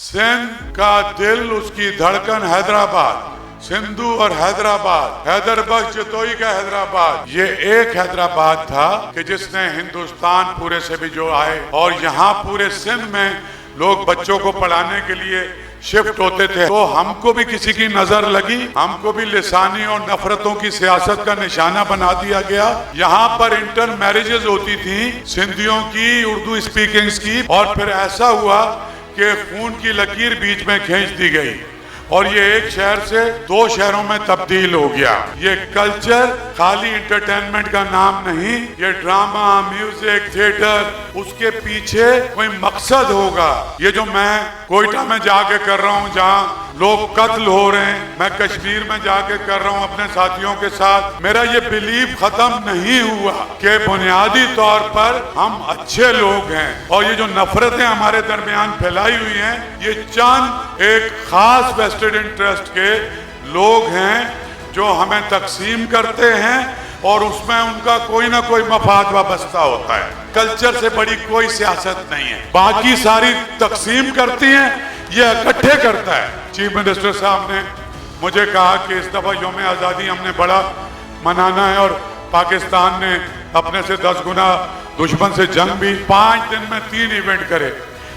सिंध का दिल, उसकी धड़कन हैदराबाद, सिंधु और हैदराबाद, हैदर बख्श जतोई का हैदराबाद, ये एक हैदराबाद था कि जिसने हिंदुस्तान पूरे से भी जो आए, और यहाँ पूरे सिंध में लोग बच्चों को पढ़ाने के लिए शिफ्ट होते थे। तो हमको भी किसी की नजर लगी, हमको भी लिसानी और नफरतों की सियासत का निशाना बना दिया गया। यहाँ पर इंटर मैरिजेस होती थी सिंधियों की, उर्दू स्पीकिंग्स की, और फिर ऐसा हुआ कि खून की लकीर बीच में खींच दी गई और ये एक शहर से दो शहरों में तब्दील हो गया। ये कल्चर खाली इंटरटेनमेंट का नाम नहीं, ये ड्रामा, म्यूजिक, थिएटर, उसके पीछे कोई मकसद होगा। ये जो मैं कोयटा में जाके कर रहा हूँ जहाँ लोग कत्ल हो रहे हैं, मैं कश्मीर में जाके कर रहा हूँ अपने साथियों के साथ, मेरा ये बिलीव खत्म नहीं हुआ कि बुनियादी तौर पर हम अच्छे लोग हैं, और ये जो नफरतें हमारे दरमियान फैलाई हुई हैं, ये चंद एक खास वेस्टेड इंटरेस्ट के लोग हैं जो हमें तकसीम करते हैं और उसमें उनका कोई ना कोई मफाद वाबस्ता होता है। कल्चर से बड़ी कोई सियासत नहीं है, बाकी सारी तकसीम करती हैं, ये इकट्ठे करता है। चीफ मिनिस्टर साहब ने मुझे कहा कि इस दफा यौम आज़ादी हमने बड़ा मनाना है और पाकिस्तान ने अपने से 10 गुना दुश्मन से जंग भी 5 दिन में 3 इवेंट करे।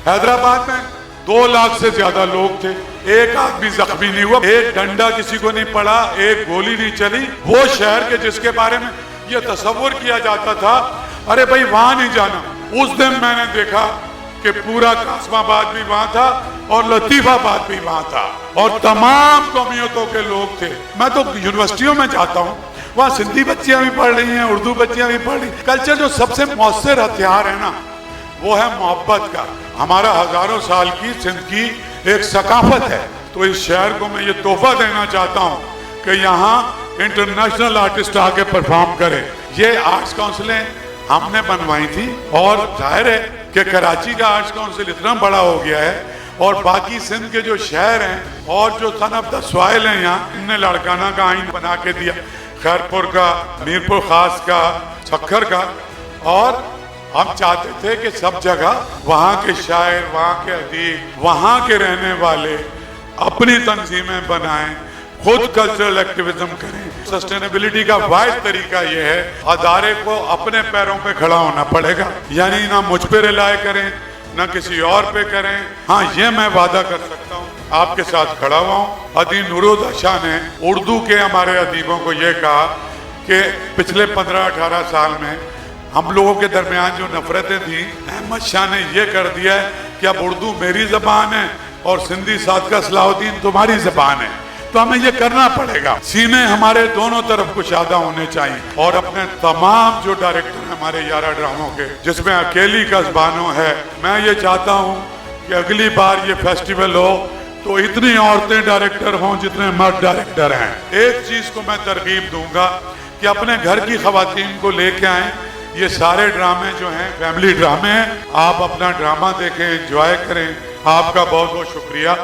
हैदराबाद में 2 लाख से ज्यादा लोग थे, एक आदमी जख्मी नहीं हुआ, एक डंडा किसी को नहीं पड़ा, एक गोली नहीं चली। वो शहर के जिसके बारे में ये तस्वुर किया जाता था, अरे भाई वहां नहीं जाना, उस दिन मैंने देखा कि पूरा कासमाबाद भी वहां था और लतीफाबाद भी वहां था और तमाम कौमियतों के लोग थे। मैं तो यूनिवर्सिटियों में जाता हूँ, वहाँ सिंधी बच्चियां भी पढ़ रही हैं, उर्दू बच्चियां भी पढ़ रही। कल्चर जो सबसे मौसर हथियार है ना, वो है मोहब्बत का। हमारा हजारों साल की सिंध की एक सकाफत है। तो इस शहर को मैं ये तोहफा देना चाहता हूँ कि यहाँ इंटरनेशनल आर्टिस्ट आके परफॉर्म करें। ये आर्ट्स काउंसिलें हमने बनवाई थी और जाहिर है कि कराची का आर्ट्स काउंसिल इतना बड़ा हो गया है और बाकी सिंध के जो शहर हैं और जो सन ऑफ द सॉइल हैं, यहाँ इनने लाड़काना का आइन बना के दिया, खैरपुर का, मीरपुर खास का, सक्खर का, और हम चाहते थे कि सब जगह वहाँ के शायर, वहाँ के अदीब, वहाँ के रहने वाले अपनी तंजीमें बनाएं, खुद कल्चरल एक्टिविज्म करें। सस्टेनेबिलिटी का वाहिद तरीका यह है, अदारे को अपने पैरों पे खड़ा होना पड़ेगा, यानी ना मुझ पे रिलाय करें ना किसी और पे करें। हाँ, ये मैं वादा कर सकता हूँ, आपके साथ खड़ा हुआ हूँ। अदी नूरुद्दीन शाह ने उर्दू के हमारे अदीबों को ये कहा कि पिछले 15-18 साल में हम लोगों के दरमियान जो नफरतें थी, अहमद शाह ने ये कर दिया है कि अब उर्दू मेरी जबान है और सिंधी सादका सलाहुद्दीन तुम्हारी जबान है। तो हमें ये करना पड़ेगा, सीने हमारे दोनों तरफ कुशादा होने चाहिए। और अपने तमाम जो डायरेक्टर हैं हमारे 11 ड्रामों के, जिसमें अकेली का ज़बानो है, मैं ये चाहता हूँ कि अगली बार ये फेस्टिवल हो तो इतनी औरतें डायरेक्टर हों जितने मर्द डायरेक्टर हैं। एक चीज़ को मैं तरगीब दूंगा कि अपने घर की ख़वातीन को लेके आएँ। ये सारे ड्रामे जो हैं फैमिली ड्रामे हैं, आप अपना ड्रामा देखें, एंजॉय करें। आपका बहुत बहुत शुक्रिया।